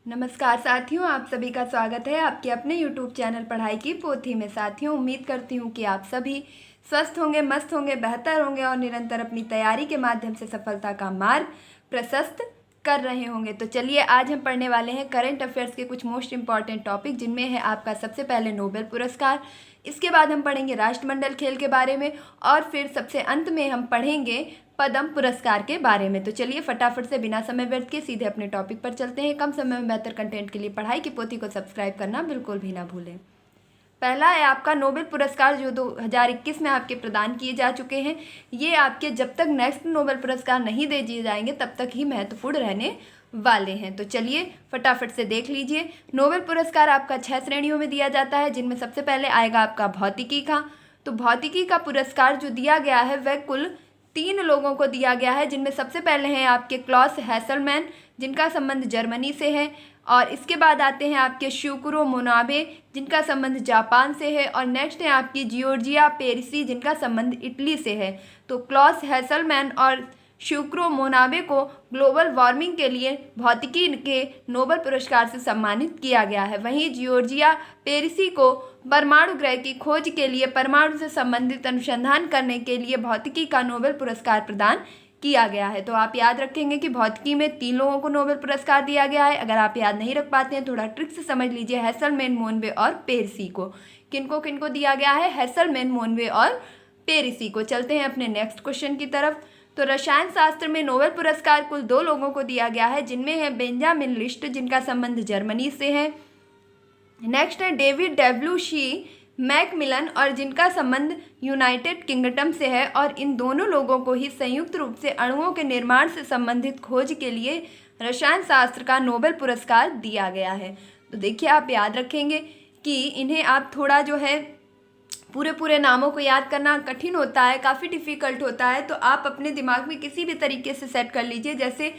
नमस्कार साथियों, आप सभी का स्वागत है आपके अपने YouTube चैनल पढ़ाई की पोथी में। साथियों, उम्मीद करती हूँ कि आप सभी स्वस्थ होंगे, मस्त होंगे, बेहतर होंगे और निरंतर अपनी तैयारी के माध्यम से सफलता का मार्ग प्रशस्त कर रहे होंगे। तो चलिए, आज हम पढ़ने वाले हैं करंट अफेयर्स के कुछ मोस्ट इंपॉर्टेंट टॉपिक, जिनमें है आपका सबसे पहले नोबेल पुरस्कार। इसके बाद हम पढ़ेंगे राष्ट्रमंडल खेल के बारे में और फिर सबसे अंत में हम पढ़ेंगे पद्म पुरस्कार के बारे में। तो चलिए फटाफट से बिना समय व्यर्थ के सीधे अपने टॉपिक पर चलते हैं। कम समय में बेहतर कंटेंट के लिए पढ़ाई की पोथी को सब्सक्राइब करना बिल्कुल भी ना भूलें। पहला है आपका नोबेल पुरस्कार, जो 2021 में आपके प्रदान किए जा चुके हैं। ये आपके जब तक नेक्स्ट नोबेल पुरस्कार नहीं दे दिए जाएंगे तब तक ही महत्वपूर्ण रहने वाले हैं। तो चलिए फटाफट से देख लीजिए। नोबेल पुरस्कार आपका 6 श्रेणियों में दिया जाता है, जिनमें सबसे पहले आएगा आपका भौतिकी का। तो भौतिकी का पुरस्कार जो दिया गया है वह कुल 3 लोगों को दिया गया है, जिनमें सबसे पहले हैं आपके क्लॉस हैसलमैन, जिनका संबंध जर्मनी से है। और इसके बाद आते हैं आपके श्यूकुरो मोनाबे, जिनका संबंध जापान से है। और नेक्स्ट है आपकी जियोर्जिया पेरिसी, जिनका संबंध इटली से है। तो क्लॉस हैसलमैन और श्यूकुरो मोनाबे को ग्लोबल वार्मिंग के लिए भौतिकी के नोबेल पुरस्कार से सम्मानित किया गया है। वहीं जियोर्जिया पेरिसी को परमाणु ग्रह की खोज के लिए परमाणु से संबंधित अनुसंधान करने के लिए भौतिकी का नोबेल पुरस्कार प्रदान किया गया है। तो आप याद रखेंगे कि भौतिकी में 3 लोगों को नोबेल पुरस्कार दिया गया है। अगर आप याद नहीं रख पाते हैं, थोड़ा ट्रिक से समझ लीजिए। हैसलमैन, मोनबे और पेरिसी को किनको किनको दिया गया है? हैसलमैन, मोनबे और पेरिसी को। चलते हैं अपने नेक्स्ट क्वेश्चन की तरफ। तो रसायन शास्त्र में नोबेल पुरस्कार कुल 2 लोगों को दिया गया है, जिनमें है बेंजामिन लिस्ट, जिनका संबंध जर्मनी से है। नेक्स्ट है डेविड डब्ल्यू सी मैकमिलन, और जिनका संबंध यूनाइटेड किंगडम से है। और इन दोनों लोगों को ही संयुक्त रूप से अणुओं के निर्माण से संबंधित खोज के लिए रसायन शास्त्र का नोबेल पुरस्कार दिया गया है। तो देखिए, आप याद रखेंगे कि इन्हें आप थोड़ा जो है पूरे नामों को याद करना कठिन होता है, काफ़ी डिफ़िकल्ट होता है। तो आप अपने दिमाग में किसी भी तरीके से सेट कर लीजिए। जैसे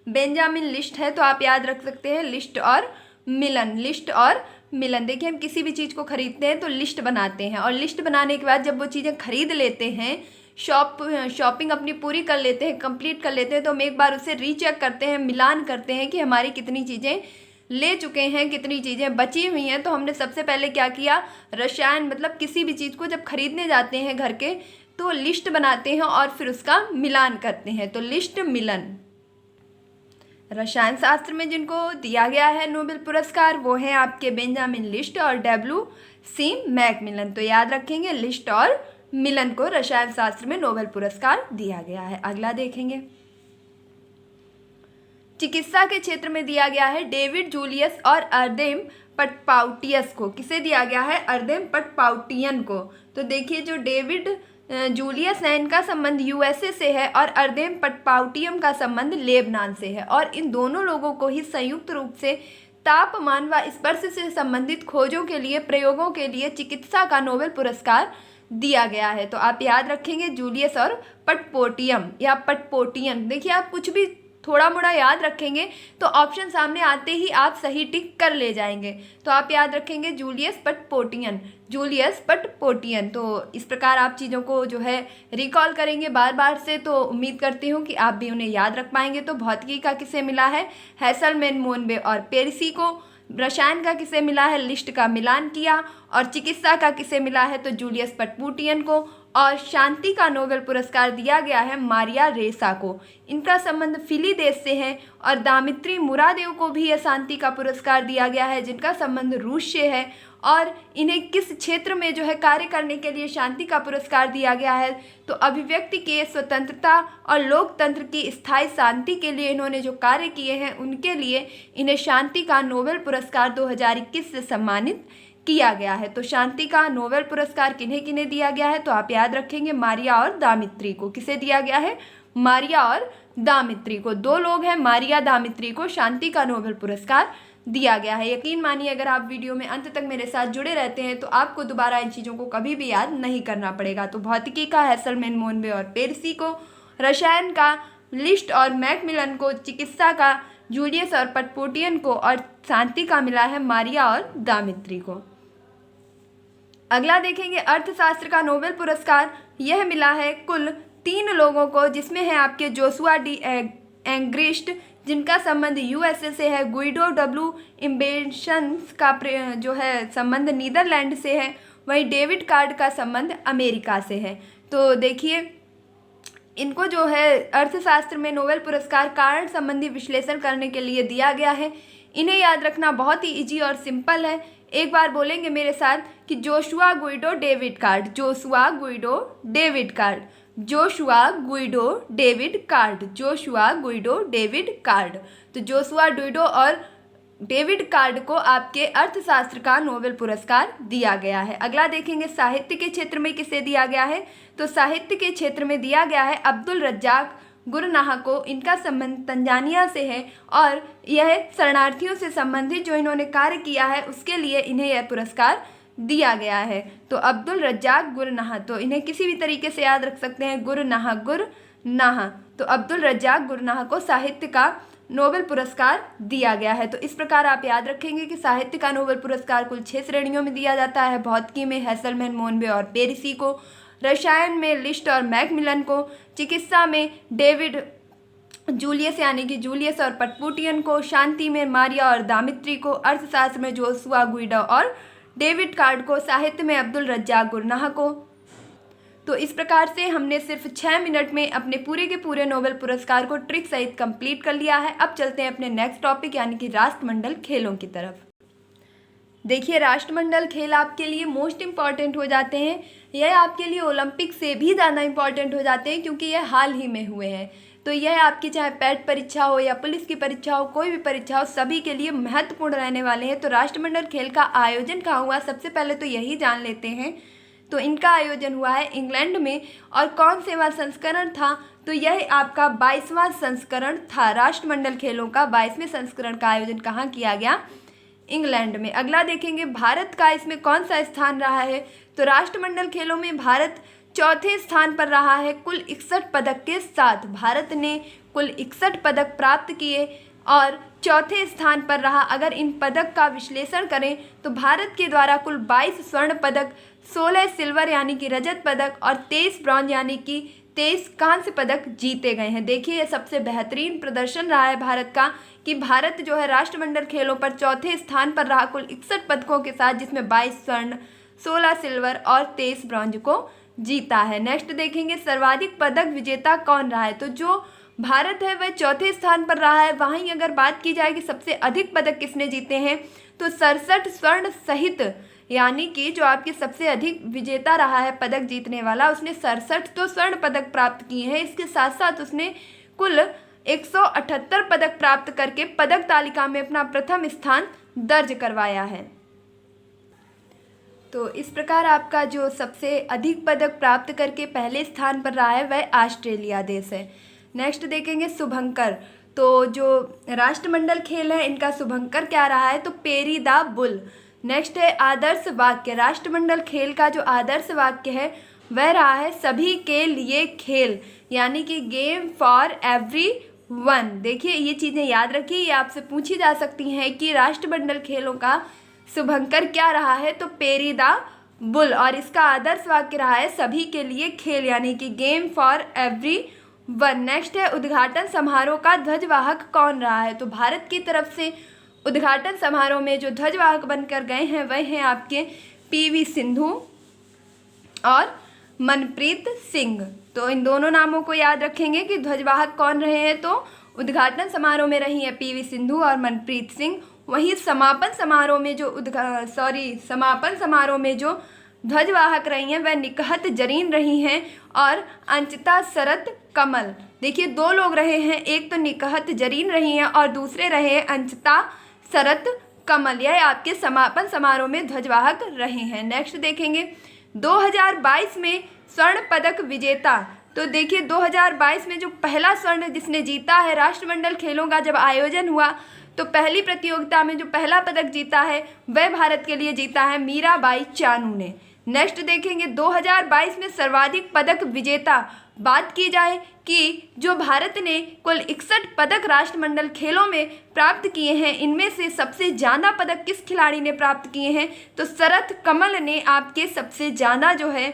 बेंजामिन लिस्ट है तो आप याद रख सकते हैं लिस्ट और मिलन, लिस्ट और मिलन। देखिए, हम किसी भी चीज़ को खरीदते हैं तो लिस्ट बनाते हैं, और लिस्ट बनाने के बाद जब वो चीज़ें खरीद लेते हैं, शॉपिंग अपनी पूरी कर लेते हैं, कंप्लीट कर लेते हैं, तो हम एक बार उसे रीचेक करते हैं, मिलान करते हैं कि हमारी कितनी चीज़ें ले चुके हैं, कितनी चीज़ें बची हुई हैं। तो हमने सबसे पहले क्या किया? रसायन मतलब किसी भी चीज़ को जब खरीदने जाते हैं घर के, तो लिस्ट बनाते हैं और फिर उसका मिलान करते हैं। तो लिस्ट, मिलन। रसायन शास्त्र में जिनको दिया गया है नोबेल पुरस्कार वो है आपके बेंजामिन लिस्ट और डब्ल्यू सी मैकमिलन। तो याद रखेंगे, लिस्ट और मिलन को रसायन शास्त्र में नोबेल पुरस्कार दिया गया है। अगला देखेंगे, चिकित्सा के क्षेत्र में दिया गया है डेविड जूलियस और अर्देम पटपाउटियस को। किसे दिया गया है? अर्देम पटपाउटियन को। तो देखिए, जो डेविड जूलियस है, इनका संबंध यूएसए से है, और अर्देम पटपाउटियम का संबंध लेबनान से है। और इन दोनों लोगों को ही संयुक्त रूप से तापमान व स्पर्श से संबंधित खोजों के लिए, प्रयोगों के लिए चिकित्सा का नोबेल पुरस्कार दिया गया है। तो आप याद रखेंगे जूलियस और पटपोटियम या पटपोटियन। देखिए, आप कुछ भी थोड़ा मोड़ा याद रखेंगे तो ऑप्शन सामने आते ही आप सही टिक कर ले जाएंगे। तो आप याद रखेंगे जूलियस पटपोटियन, जूलियस पटपोटियन। तो इस प्रकार आप चीज़ों को जो है रिकॉल करेंगे बार बार से, तो उम्मीद करती हूँ कि आप भी उन्हें याद रख पाएंगे। तो भौतिकी का किसे मिला है? हैसलमैन, मोनबे और पेरिसी को। रसायन का किसे मिला है? लिस्ट का मिलान किया। और चिकित्सा का किसे मिला है? तो जूलियस पटपोटियन को। और शांति का नोबेल पुरस्कार दिया गया है मारिया रेसा को। इनका संबंध फिली देश से है। और दामित्री मुरादेव को भी यह शांति का पुरस्कार दिया गया है, जिनका संबंध रूस से है। और इन्हें किस क्षेत्र में जो है कार्य करने के लिए शांति का पुरस्कार दिया गया है? तो अभिव्यक्ति के स्वतंत्रता और लोकतंत्र की स्थायी शांति के लिए इन्होंने जो कार्य किए हैं, उनके लिए इन्हें शांति का नोबेल पुरस्कार 2021 से सम्मानित किया गया है। तो शांति का नोबेल पुरस्कार किन्हें किन्हें दिया गया है? तो आप याद रखेंगे मारिया और दामित्री को। किसे दिया गया है? मारिया और दामित्री को। 2 लोग हैं, मारिया, दामित्री को शांति का नोबेल पुरस्कार दिया गया है। यकीन मानिए, अगर आप वीडियो में अंत तक मेरे साथ जुड़े रहते हैं तो आपको दोबारा इन चीज़ों को कभी भी याद नहीं करना पड़ेगा। तो भौतिकी का हैसलमैन, मोनबे और पेरिसी को, रसायन का लिस्ट और मैकमिलन को, चिकित्सा का जूलियस और पटपोटियन को, और शांति का मिला है मारिया और दामित्री को। अगला देखेंगे, अर्थशास्त्र का नोबेल पुरस्कार यह मिला है कुल 3 लोगों को, जिसमें है आपके जोशुआ डी एंग्रिस्ट, जिनका संबंध यूएसए से है। गुइडो डब्ल्यू इम्बेशंस का जो है संबंध नीदरलैंड से है। वहीं डेविड कार्ड का संबंध अमेरिका से है। तो देखिए इनको जो है अर्थशास्त्र में नोबेल पुरस्कार कारण संबंधी विश्लेषण करने के लिए दिया गया है। इन्हें याद रखना बहुत ही इजी और सिंपल है। एक बार बोलेंगे मेरे साथ कि Joshua Guido David card, Joshua Guido David card, Joshua Guido David card, Joshua Guido David card. तो जोशुआ गुइडो और डेविड कार्ड को आपके अर्थशास्त्र का नोबेल पुरस्कार दिया गया है। अगला देखेंगे साहित्य के क्षेत्र में किसे दिया गया है। तो साहित्य के क्षेत्र में दिया गया है अब्दुल रज्जाक गुरनाह को। इनका संबंध तंजानिया से है और यह शरणार्थियों से संबंधित जो इन्होंने कार्य किया है उसके लिए इन्हें यह पुरस्कार दिया गया है। तो अब्दुल रज्जाक गुरनाह, तो इन्हें किसी भी तरीके से याद रख सकते हैं, गुरनाह, गुरनाह। तो अब्दुल रज्जाक गुरनाह को साहित्य का नोबेल पुरस्कार दिया गया है। तो इस प्रकार आप याद रखेंगे कि साहित्य का नोबेल पुरस्कार कुल 6 श्रेणियों में दिया जाता है। भौतिकी में हैसलमैन, मोनबे और पेरिसी को, रसायन में लिस्ट और मैकमिलन को, चिकित्सा में डेविड जूलियस यानी कि जूलियस और पटपुटियन को, शांति में मारिया और दामित्री को, अर्थशास्त्र में जोशुआ गुइडो और डेविड कार्ड को, साहित्य में अब्दुल रज्जाक गुरनाह को। तो इस प्रकार से हमने सिर्फ 6 मिनट में अपने पूरे के पूरे नोबेल पुरस्कार को ट्रिक सहित कंप्लीट कर लिया है। अब चलते हैं अपने नेक्स्ट टॉपिक यानी कि राष्ट्रमंडल खेलों की तरफ। देखिए राष्ट्रमंडल खेल आपके लिए मोस्ट इम्पॉर्टेंट हो जाते हैं। यह आपके लिए ओलंपिक से भी ज़्यादा इम्पॉर्टेंट हो जाते हैं क्योंकि यह हाल ही में हुए हैं। तो यह आपकी चाहे पैट परीक्षा हो या पुलिस की परीक्षा हो, कोई भी परीक्षा हो, सभी के लिए महत्वपूर्ण रहने वाले हैं। तो राष्ट्रमंडल खेल का आयोजन कहाँ हुआ, सबसे पहले तो यही जान लेते हैं। तो इनका आयोजन हुआ है इंग्लैंड में। और कौन सेवा संस्करण था, तो यह आपका 22वां संस्करण था। राष्ट्रमंडल खेलों का 22वें संस्करण का आयोजन कहाँ किया गया, इंग्लैंड में। अगला देखेंगे भारत का इसमें कौन सा स्थान रहा है। तो राष्ट्रमंडल खेलों में भारत चौथे स्थान पर रहा है कुल 61 पदक के साथ। भारत ने कुल 61 पदक प्राप्त किए और चौथे स्थान पर रहा। अगर इन पदक का विश्लेषण करें तो भारत के द्वारा कुल 22 स्वर्ण पदक, 16 सिल्वर यानी कि रजत पदक और 23 ब्रॉन्ज यानी कि 23 कांस्य पदक जीते गए हैं। देखिए ये सबसे बेहतरीन प्रदर्शन रहा है भारत का कि भारत जो है राष्ट्रमंडल खेलों पर चौथे स्थान पर रहा कुल 61 पदकों के साथ, जिसमें 22 स्वर्ण, 16 सिल्वर और 23 ब्रॉन्ज को जीता है। नेक्स्ट देखेंगे सर्वाधिक पदक विजेता कौन रहा है। तो जो भारत है वह चौथे स्थान पर रहा है। वहीं अगर बात की जाए कि सबसे अधिक पदक किसने जीते हैं, तो 67 स्वर्ण सहित यानी कि जो आपके सबसे अधिक विजेता रहा है पदक जीतने वाला, उसने 67 तो स्वर्ण पदक प्राप्त किए हैं। इसके साथ साथ उसने कुल 178 पदक प्राप्त करके पदक तालिका में अपना प्रथम स्थान दर्ज करवाया है। तो इस प्रकार आपका जो सबसे अधिक पदक प्राप्त करके पहले स्थान पर रहा है वह ऑस्ट्रेलिया देश है। नेक्स्ट देखेंगे शुभंकर। तो जो राष्ट्रमंडल खेल है इनका शुभंकर क्या रहा है, तो पेरी द बुल। नेक्स्ट है आदर्श वाक्य। राष्ट्रमंडल खेल का जो आदर्श वाक्य है वह रहा है सभी के लिए खेल, यानी कि गेम फॉर एवरी वन। देखिए ये चीज़ें याद रखिए, ये आपसे पूछी जा सकती हैं कि राष्ट्रमंडल खेलों का शुभंकर क्या रहा है, तो पेरी द बुल। और इसका आदर्श वाक्य रहा है सभी के लिए खेल, यानी कि game for every one. Next है उद्घाटन समारोह का ध्वजवाहक कौन रहा है। तो भारत की तरफ से उद्घाटन समारोह में जो ध्वजवाहक बनकर गए हैं वह हैं आपके पीवी सिंधु और मनप्रीत सिंह। तो इन दोनों नामों को याद रखेंगे कि ध्वजवाहक कौन रहे हैं। तो उद्घाटन समारोह में रही है पीवी सिंधु और मनप्रीत सिंह। वहीं समापन समारोह में जो ध्वजवाहक रही हैं वह निकहत जरीन रही हैं और अंचिता शरत कमल। देखिए 2 लोग रहे हैं, एक तो निकहत जरीन रही हैं और दूसरे रहे हैं अंचिता शरत कमल। यह आपके समापन समारोह में ध्वजवाहक रहे हैं। नेक्स्ट देखेंगे 2022 में स्वर्ण पदक विजेता। तो देखिए 2022 में जो पहला स्वर्ण जिसने जीता है, राष्ट्रमंडल खेलों का जब आयोजन हुआ तो पहली प्रतियोगिता में जो पहला पदक जीता है वह भारत के लिए जीता है मीराबाई चानू ने। नेक्स्ट देखेंगे 2022 में सर्वाधिक पदक विजेता। बात की जाए कि जो भारत ने कुल 61 पदक राष्ट्रमंडल खेलों में प्राप्त किए हैं, इनमें से सबसे ज़्यादा पदक किस खिलाड़ी ने प्राप्त किए हैं, तो शरत कमल ने आपके सबसे ज़्यादा जो है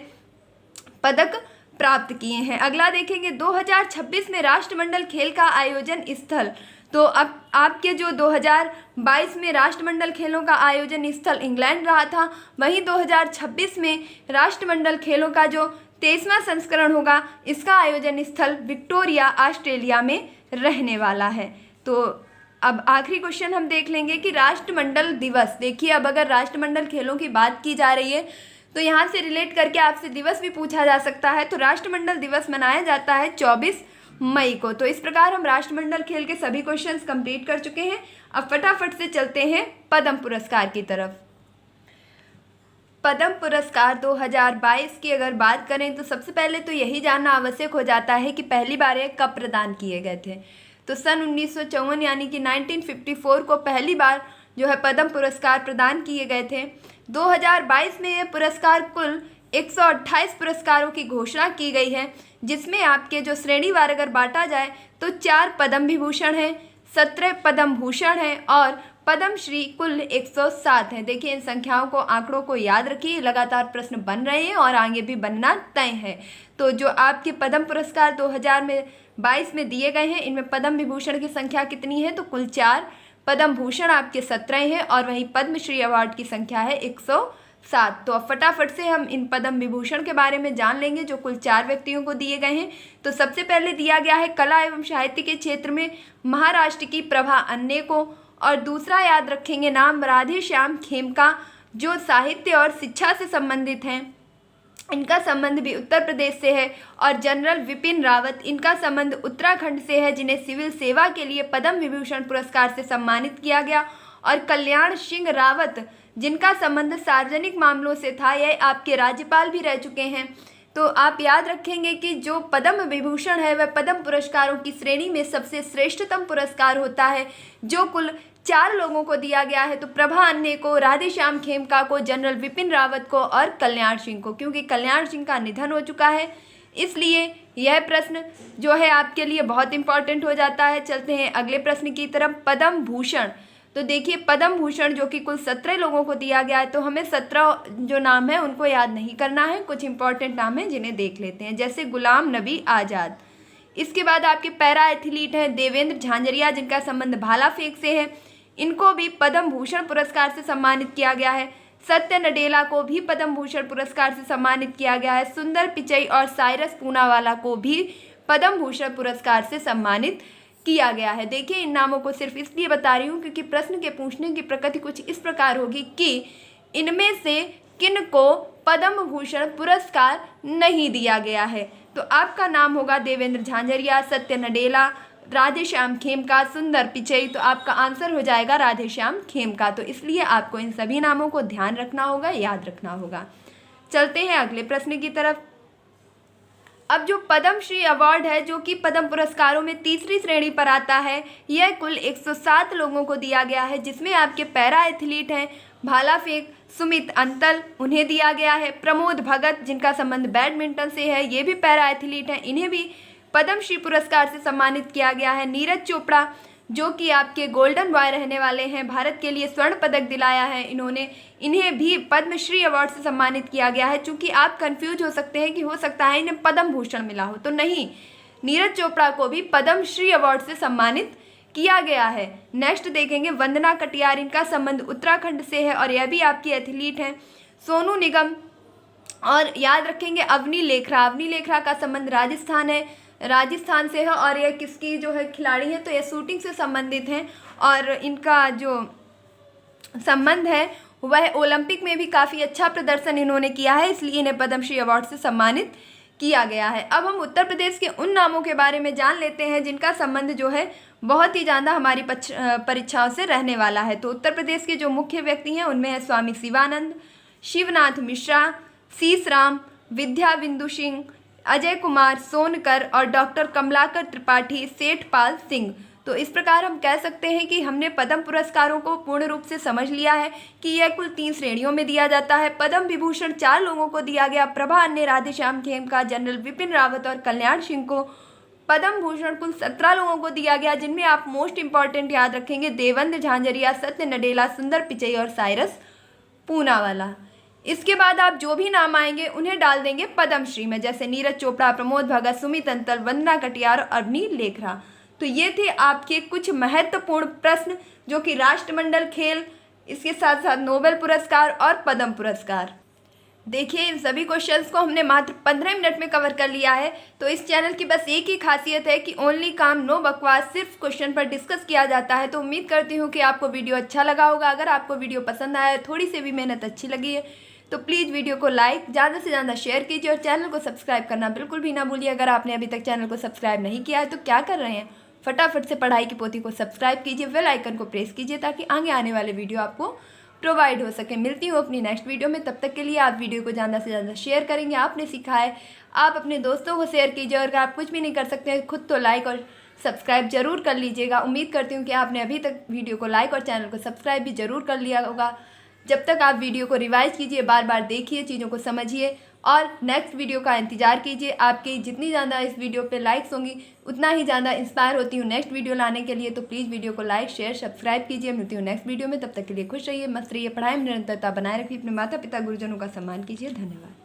पदक प्राप्त किए हैं। अगला देखेंगे 2026 में राष्ट्रमंडल खेल का आयोजन स्थल। तो अब आपके जो 2022 में राष्ट्रमंडल खेलों का आयोजन स्थल इंग्लैंड रहा था, वहीं 2026 में राष्ट्रमंडल खेलों का जो 23वां संस्करण होगा, इसका आयोजन स्थल विक्टोरिया ऑस्ट्रेलिया में रहने वाला है। तो अब आखिरी क्वेश्चन हम देख लेंगे कि राष्ट्रमंडल दिवस, देखिए अब अगर राष्ट्रमंडल खेलों की बात की जा रही है तो यहाँ से रिलेट करके आपसे दिवस भी पूछा जा सकता है। तो राष्ट्रमंडल दिवस मनाया जाता है 24 मई को। तो इस प्रकार हम राष्ट्रमंडल खेल के सभी क्वेश्चंस कंप्लीट कर चुके हैं। अब फटाफट से चलते हैं पद्म पुरस्कार की तरफ। पद्म पुरस्कार 2022 की अगर बात करें तो सबसे पहले तो यही जानना आवश्यक हो जाता है कि पहली बार ये कब प्रदान किए गए थे। तो सन 1954 यानी कि 1954 को पहली बार जो है पद्म पुरस्कार प्रदान किए गए थे। 2022 में ये पुरस्कार कुल 128 पुरस्कारों की घोषणा की गई है, जिसमें आपके जो श्रेणीवार अगर बांटा जाए तो 4 पद्म विभूषण हैं, 17 पद्म भूषण हैं और पद्मश्री कुल 107 हैं। देखिए इन संख्याओं को, आंकड़ों को याद रखिए, लगातार प्रश्न बन रहे हैं और आगे भी बनना तय है। तो जो आपके पद्म पुरस्कार 2022 में दिए गए हैं, इनमें पद्म विभूषण की संख्या कितनी है? तो कुल 4, पद्म भूषण आपके 17 हैं और वहीं पद्मश्री अवार्ड की संख्या है 107। तो अब फटाफट से हम इन पद्म विभूषण के बारे में जान लेंगे जो कुल 4 व्यक्तियों को दिए गए हैं। तो सबसे पहले दिया गया है कला एवं साहित्य के क्षेत्र में महाराष्ट्र की प्रभा अन्ने को, और दूसरा याद रखेंगे नाम राधे श्याम खेमका, जो साहित्य और शिक्षा से संबंधित हैं, इनका संबंध भी उत्तर प्रदेश से है। और जनरल विपिन रावत, इनका संबंध उत्तराखंड से है, जिन्हें सिविल सेवा के लिए पद्म विभूषण पुरस्कार से सम्मानित किया गया। और कल्याण सिंह रावत, जिनका संबंध सार्वजनिक मामलों से था, यह आपके राज्यपाल भी रह चुके हैं। तो आप याद रखेंगे कि जो पद्म विभूषण है वह पद्म पुरस्कारों की श्रेणी में सबसे श्रेष्ठतम पुरस्कार होता है, जो कुल 4 लोगों को दिया गया है। तो प्रभा अन्ने को, राधे श्याम खेमका को, जनरल विपिन रावत को और कल्याण सिंह को। क्योंकि कल्याण सिंह का निधन हो चुका है, इसलिए यह प्रश्न जो है आपके लिए बहुत इंपॉर्टेंट हो जाता है। चलते हैं अगले प्रश्न की तरफ। पद्म भूषण, तो देखिए पद्म भूषण जो कि कुल 17 लोगों को दिया गया है, तो हमें 17 जो नाम है उनको याद नहीं करना है, कुछ इंपॉर्टेंट नाम है जिन्हें देख लेते हैं, जैसे गुलाम नबी आज़ाद। इसके बाद आपके पैरा एथलीट हैं देवेंद्र झांझरिया, जिनका संबंध भाला फेंक से है, इनको भी पद्म भूषण पुरस्कार से सम्मानित किया गया है। सत्य नडेला को भी पद्म भूषण पुरस्कार से सम्मानित किया गया है। सुंदर पिचई और साइरस पूनावाला को भी पद्म भूषण पुरस्कार से सम्मानित किया गया है। देखिए इन नामों को सिर्फ इसलिए बता रही हूँ क्योंकि प्रश्न के पूछने की प्रकृति कुछ इस प्रकार होगी कि इनमें से किन को पद्म भूषण पुरस्कार नहीं दिया गया है। तो आपका नाम होगा देवेंद्र झांझरिया, सत्य नडेला, राधे श्याम खेमका, सुंदर पिचई। तो आपका आंसर हो जाएगा राधे श्याम खेमका। तो इसलिए आपको इन सभी नामों को ध्यान रखना होगा, याद रखना होगा। चलते हैं अगले प्रश्न की तरफ। अब जो पद्मश्री अवार्ड है, जो कि पद्म पुरस्कारों में तीसरी श्रेणी पर आता है, यह कुल 107 लोगों को दिया गया है, जिसमें आपके पैरा एथलीट हैं भाला फेंक सुमित अंतल, उन्हें दिया गया है। प्रमोद भगत, जिनका संबंध बैडमिंटन से है, ये भी पैरा एथलीट हैं, इन्हें भी पद्मश्री पुरस्कार से सम्मानित किया गया है। नीरज चोपड़ा, जो कि आपके गोल्डन बॉय रहने वाले हैं, भारत के लिए स्वर्ण पदक दिलाया है इन्होंने, इन्हें भी पद्मश्री अवार्ड से सम्मानित किया गया है। चूंकि आप कंफ्यूज हो सकते हैं कि हो सकता है इन्हें पद्म भूषण मिला हो, तो नहीं, नीरज चोपड़ा को भी पद्मश्री अवार्ड से सम्मानित किया गया है। नेक्स्ट देखेंगे वंदना कटियार, इनका संबंध उत्तराखंड से है और यह भी आपकी एथलीट हैं। सोनू निगम, और याद रखेंगे अवनी लेखरा का संबंध राजस्थान से है और यह किसकी जो है खिलाड़ी है, तो यह शूटिंग से संबंधित हैं और इनका जो संबंध है वह ओलंपिक में भी काफ़ी अच्छा प्रदर्शन इन्होंने किया है, इसलिए इन्हें पद्मश्री अवार्ड से सम्मानित किया गया है। अब हम उत्तर प्रदेश के उन नामों के बारे में जान लेते हैं जिनका संबंध जो है बहुत ही ज़्यादा हमारी परीक्षाओं से रहने वाला है। तो उत्तर प्रदेश के जो मुख्य व्यक्ति हैं उनमें है स्वामी शिवानंद, शिवनाथ मिश्रा, शीश राम, विद्या बिंदु सिंह, अजय कुमार सोनकर और डॉक्टर कमलाकर त्रिपाठी, सेठपाल सिंह। तो इस प्रकार हम कह सकते हैं कि हमने पद्म पुरस्कारों को पूर्ण रूप से समझ लिया है कि यह कुल 3 श्रेणियों में दिया जाता है। पद्म विभूषण 4 लोगों को दिया गया, प्रभा अन्ने, राधे श्याम खेमका, जनरल विपिन रावत और कल्याण सिंह को। पद्म भूषण कुल 17 लोगों को दिया गया, जिनमें आप मोस्ट इंपॉर्टेंट याद रखेंगे देवेंद्र झांझरिया, सत्य नडेला, सुंदर पिचई और साइरस पूनावाला। इसके बाद आप जो भी नाम आएंगे उन्हें डाल देंगे पद्मश्री में, जैसे नीरज चोपड़ा, प्रमोद भगत, सुमित अंतल, वंदना कटियार और अवनी लेखरा। तो ये थे आपके कुछ महत्वपूर्ण प्रश्न जो कि राष्ट्रमंडल खेल, इसके साथ साथ नोबेल पुरस्कार और पद्म पुरस्कार। देखिए, इन सभी क्वेश्चंस को हमने मात्र 15 मिनट में कवर कर लिया है। तो इस चैनल की बस एक ही खासियत है कि ओनली काम नो बकवास, सिर्फ क्वेश्चन पर डिस्कस किया जाता है। तो उम्मीद करती हूँ कि आपको वीडियो अच्छा लगा होगा। अगर आपको वीडियो पसंद आया, थोड़ी सी भी मेहनत अच्छी लगी है, तो प्लीज़ वीडियो को लाइक, ज़्यादा से ज़्यादा शेयर कीजिए और चैनल को सब्सक्राइब करना बिल्कुल भी ना भूलिए। अगर आपने अभी तक चैनल को सब्सक्राइब नहीं किया है तो क्या कर रहे हैं, फटाफट से पढ़ाई की पोथी को सब्सक्राइब कीजिए, बेल आइकन को प्रेस कीजिए ताकि आगे आने वाले वीडियो आपको प्रोवाइड हो सके। मिलती हूँ अपनी नेक्स्ट वीडियो में, तब तक के लिए आप वीडियो को ज़्यादा से ज़्यादा शेयर करेंगे। आपने सीखा है, आप अपने दोस्तों को शेयर कीजिए और अगर आप कुछ भी नहीं कर सकते हैं खुद, तो लाइक और सब्सक्राइब जरूर कर लीजिएगा। उम्मीद करती हूँ कि आपने अभी तक वीडियो को लाइक और चैनल को सब्सक्राइब भी जरूर कर लिया होगा। जब तक आप वीडियो को रिवाइज कीजिए, बार बार देखिए, चीज़ों को समझिए और नेक्स्ट वीडियो का इंतजार कीजिए। आपकी जितनी ज़्यादा इस वीडियो पे लाइक्स होंगी उतना ही ज़्यादा इंस्पायर होती हूँ नेक्स्ट वीडियो लाने के लिए। तो प्लीज़ वीडियो को लाइक, शेयर, सब्सक्राइब कीजिए। मिलती हूँ नेक्स्ट वीडियो में, तब तक के लिए खुश रहिए, मस्त रहिए, पढ़ाई में निरंतरता बनाए रखिए, अपने माता पिता गुरुजनों का सम्मान कीजिए। धन्यवाद।